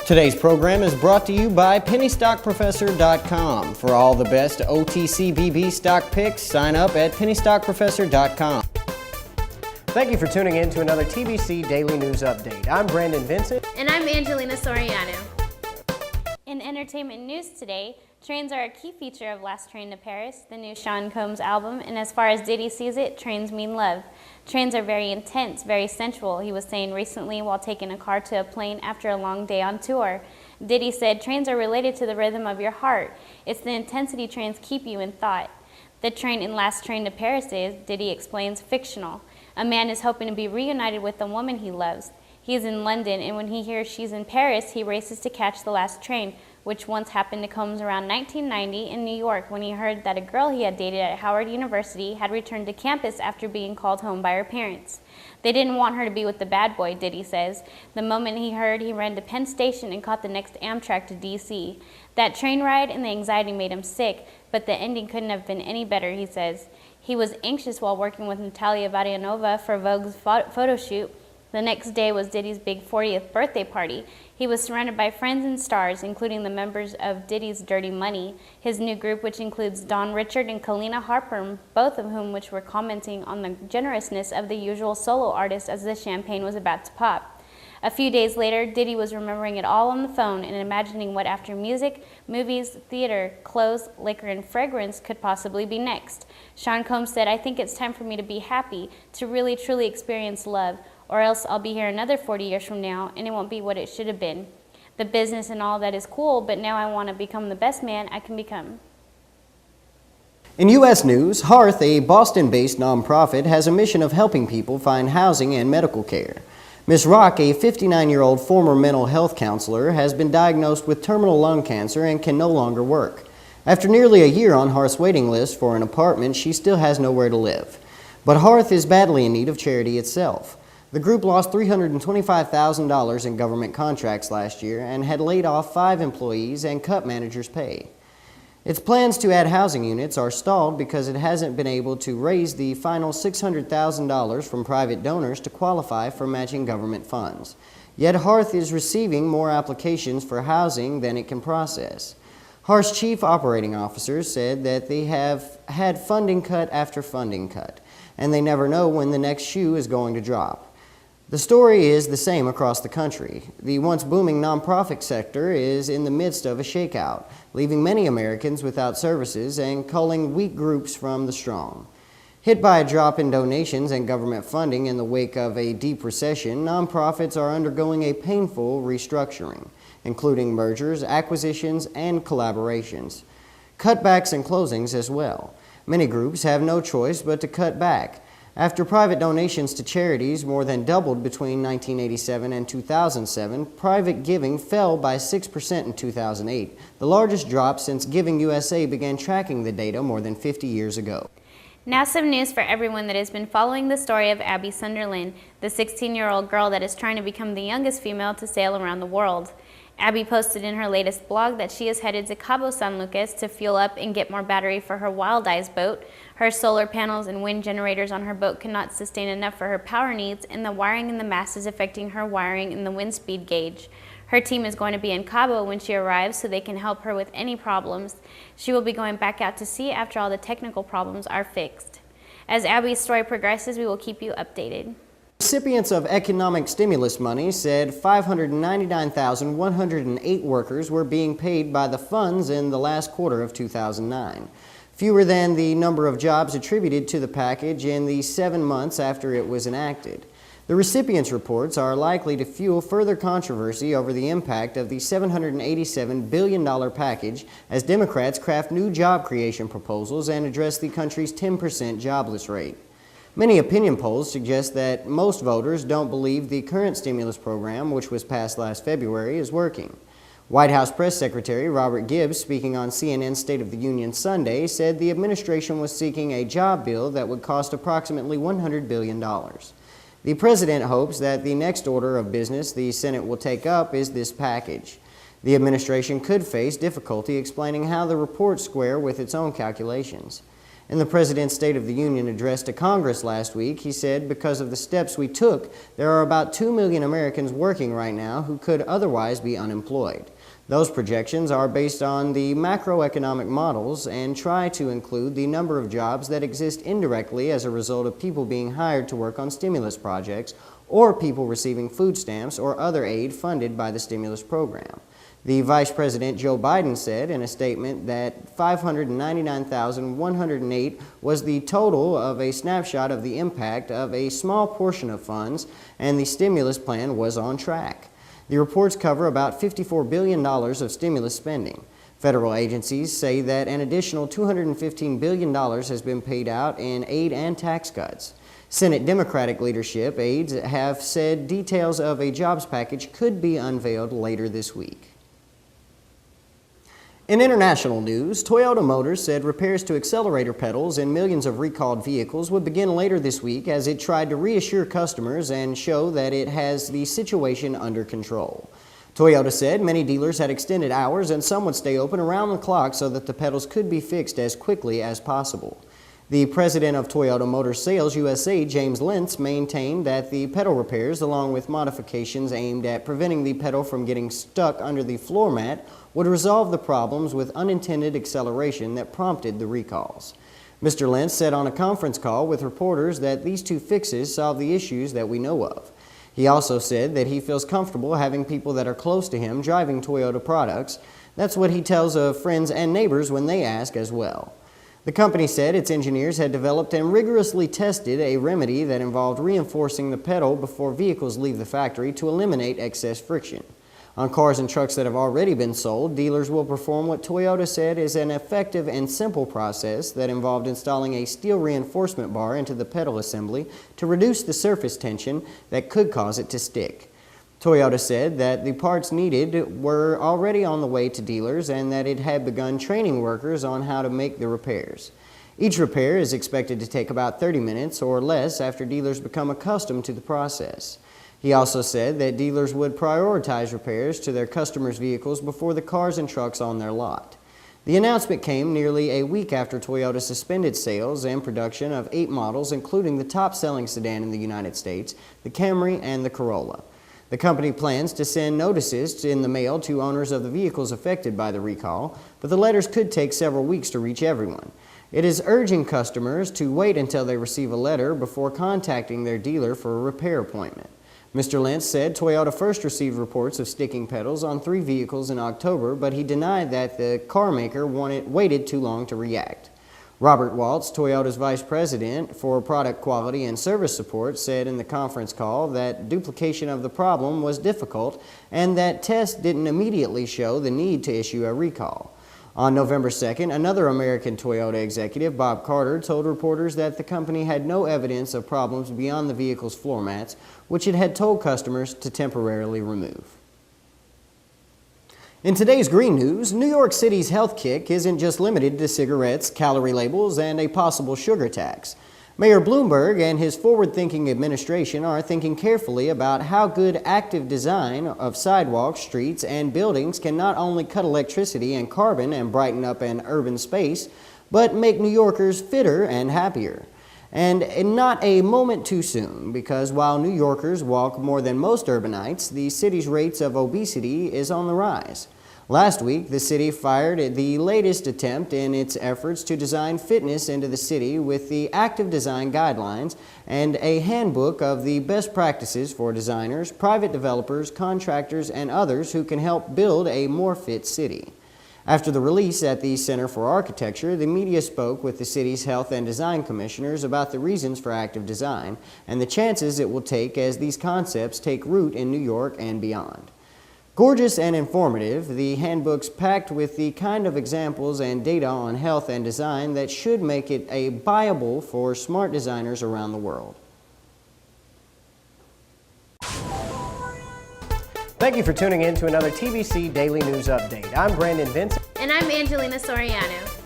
Today's program is brought to you by pennystockprofessor.com. For all the best OTCBB stock picks, sign up at pennystockprofessor.com. Thank you for tuning in to another TBC Daily News Update. I'm Brandon Vincent. And I'm Angelina Soriano. In entertainment news today, trains are a key feature of Last Train to Paris, the new Sean Combs album, and as far as Diddy sees it, trains mean love. Trains are very intense, very sensual, he was saying recently while taking a car to a plane after a long day on tour. Diddy said, trains are related to the rhythm of your heart. It's the intensity trains keep you in thought. The train in Last Train to Paris is, Diddy explains, fictional. A man is hoping to be reunited with the woman he loves. He is in London, and when he hears she's in Paris, he races to catch the last train, which once happened to Combs around 1990 in New York when he heard that a girl he had dated at Howard University had returned to campus after being called home by her parents. They didn't want her to be with the bad boy, Diddy says. The moment he heard, he ran to Penn Station and caught the next Amtrak to D.C. That train ride and the anxiety made him sick, but the ending couldn't have been any better, he says. He was anxious while working with Natalia Varianova for Vogue's photo shoot. The next day was Diddy's big 40th birthday party. He was surrounded by friends and stars, including the members of Diddy's Dirty Money, his new group which includes Don Richard and Kalina Harper, both of whom which were commenting on the generousness of the usual solo artist as the champagne was about to pop. A few days later, Diddy was remembering it all on the phone and imagining what after music, movies, theater, clothes, liquor, and fragrance could possibly be next. Sean Combs said, "I think it's time for me to be happy, to really truly experience love, or else I'll be here another 40 years from now and it won't be what it should have been. The business and all that is cool, but now I want to become the best man I can become." In U.S. news, Hearth, a Boston-based nonprofit, has a mission of helping people find housing and medical care. Ms. Rock, a 59-year-old former mental health counselor, has been diagnosed with terminal lung cancer and can no longer work. After nearly a year on Hearth's waiting list for an apartment, she still has nowhere to live. But Hearth is badly in need of charity itself. The group lost $325,000 in government contracts last year and had laid off 5 employees and cut managers' pay. Its plans to add housing units are stalled because it hasn't been able to raise the final $600,000 from private donors to qualify for matching government funds. Yet Hearth is receiving more applications for housing than it can process. Hearth's chief operating officer said that they have had funding cut after funding cut, and they never know when the next shoe is going to drop. The story is the same across the country. The once booming nonprofit sector is in the midst of a shakeout, leaving many Americans without services and culling weak groups from the strong. Hit by a drop in donations and government funding in the wake of a deep recession, nonprofits are undergoing a painful restructuring, including mergers, acquisitions, and collaborations. Cutbacks and closings as well. Many groups have no choice but to cut back. After private donations to charities more than doubled between 1987 and 2007, private giving fell by 6% in 2008, the largest drop since Giving USA began tracking the data more than 50 years ago. Now some news for everyone that has been following the story of Abby Sunderland, the 16-year-old girl that is trying to become the youngest female to sail around the world. Abby posted in her latest blog that she is headed to Cabo San Lucas to fuel up and get more battery for her Wild Eyes boat. Her solar panels and wind generators on her boat cannot sustain enough for her power needs, and the wiring in the mast is affecting her wiring in the wind speed gauge. Her team is going to be in Cabo when she arrives so they can help her with any problems. She will be going back out to sea after all the technical problems are fixed. As Abby's story progresses, we will keep you updated. Recipients of economic stimulus money said 599,108 workers were being paid by the funds in the last quarter of 2009, fewer than the number of jobs attributed to the package in the 7 months after it was enacted. The recipients' reports are likely to fuel further controversy over the impact of the $787 billion package as Democrats craft new job creation proposals and address the country's 10% jobless rate. Many opinion polls suggest that most voters don't believe the current stimulus program, which was passed last February, is working. White House Press Secretary Robert Gibbs, speaking on CNN's State of the Union Sunday, said the administration was seeking a job bill that would cost approximately $100 billion. The president hopes that the next order of business the Senate will take up is this package. The administration could face difficulty explaining how the reports square with its own calculations. In the President's State of the Union address to Congress last week, he said, because of the steps we took, there are about 2 million Americans working right now who could otherwise be unemployed. Those projections are based on the macroeconomic models and try to include the number of jobs that exist indirectly as a result of people being hired to work on stimulus projects or people receiving food stamps or other aid funded by the stimulus program. The Vice President Joe Biden said in a statement that 599,108 was the total of a snapshot of the impact of a small portion of funds, and the stimulus plan was on track. The reports cover about $54 billion of stimulus spending. Federal agencies say that an additional $215 billion has been paid out in aid and tax cuts. Senate Democratic leadership aides have said details of a jobs package could be unveiled later this week. In international news, Toyota Motors said repairs to accelerator pedals in millions of recalled vehicles would begin later this week as it tried to reassure customers and show that it has the situation under control. Toyota said many dealers had extended hours and some would stay open around the clock so that the pedals could be fixed as quickly as possible. The president of Toyota Motors Sales USA, James Lentz, maintained that the pedal repairs, along with modifications aimed at preventing the pedal from getting stuck under the floor mat, would resolve the problems with unintended acceleration that prompted the recalls. Mr. Lentz said on a conference call with reporters that these two fixes solve the issues that we know of. He also said that he feels comfortable having people that are close to him driving Toyota products. That's what he tells of friends and neighbors when they ask as well. The company said its engineers had developed and rigorously tested a remedy that involved reinforcing the pedal before vehicles leave the factory to eliminate excess friction. On cars and trucks that have already been sold, dealers will perform what Toyota said is an effective and simple process that involved installing a steel reinforcement bar into the pedal assembly to reduce the surface tension that could cause it to stick. Toyota said that the parts needed were already on the way to dealers and that it had begun training workers on how to make the repairs. Each repair is expected to take about 30 minutes or less after dealers become accustomed to the process. He also said that dealers would prioritize repairs to their customers' vehicles before the cars and trucks on their lot. The announcement came nearly a week after Toyota suspended sales and production of 8 models, including the top-selling sedan in the United States, the Camry and the Corolla. The company plans to send notices in the mail to owners of the vehicles affected by the recall, but the letters could take several weeks to reach everyone. It is urging customers to wait until they receive a letter before contacting their dealer for a repair appointment. Mr. Lentz said Toyota first received reports of sticking pedals on 3 vehicles in October, but he denied that the car maker waited too long to react. Robert Waltz, Toyota's Vice President for Product Quality and Service Support, said in the conference call that duplication of the problem was difficult and that tests didn't immediately show the need to issue a recall. On November 2nd, another American Toyota executive, Bob Carter, told reporters that the company had no evidence of problems beyond the vehicle's floor mats, which it had told customers to temporarily remove. In today's green news, New York City's health kick isn't just limited to cigarettes, calorie labels, and a possible sugar tax. Mayor Bloomberg and his forward-thinking administration are thinking carefully about how good active design of sidewalks, streets, and buildings can not only cut electricity and carbon and brighten up an urban space, but make New Yorkers fitter and happier. And not a moment too soon, because while New Yorkers walk more than most urbanites, the city's rates of obesity is on the rise. Last week, the city fired the latest attempt in its efforts to design fitness into the city with the Active Design Guidelines and a handbook of the best practices for designers, private developers, contractors, and others who can help build a more fit city. After the release at the Center for Architecture, the media spoke with the city's health and design commissioners about the reasons for active design and the chances it will take as these concepts take root in New York and beyond. Gorgeous and informative, the handbook's packed with the kind of examples and data on health and design that should make it a Bible for smart designers around the world. Thank you for tuning in to another TBC Daily News Update. I'm Brandon Vincent. And I'm Angelina Soriano.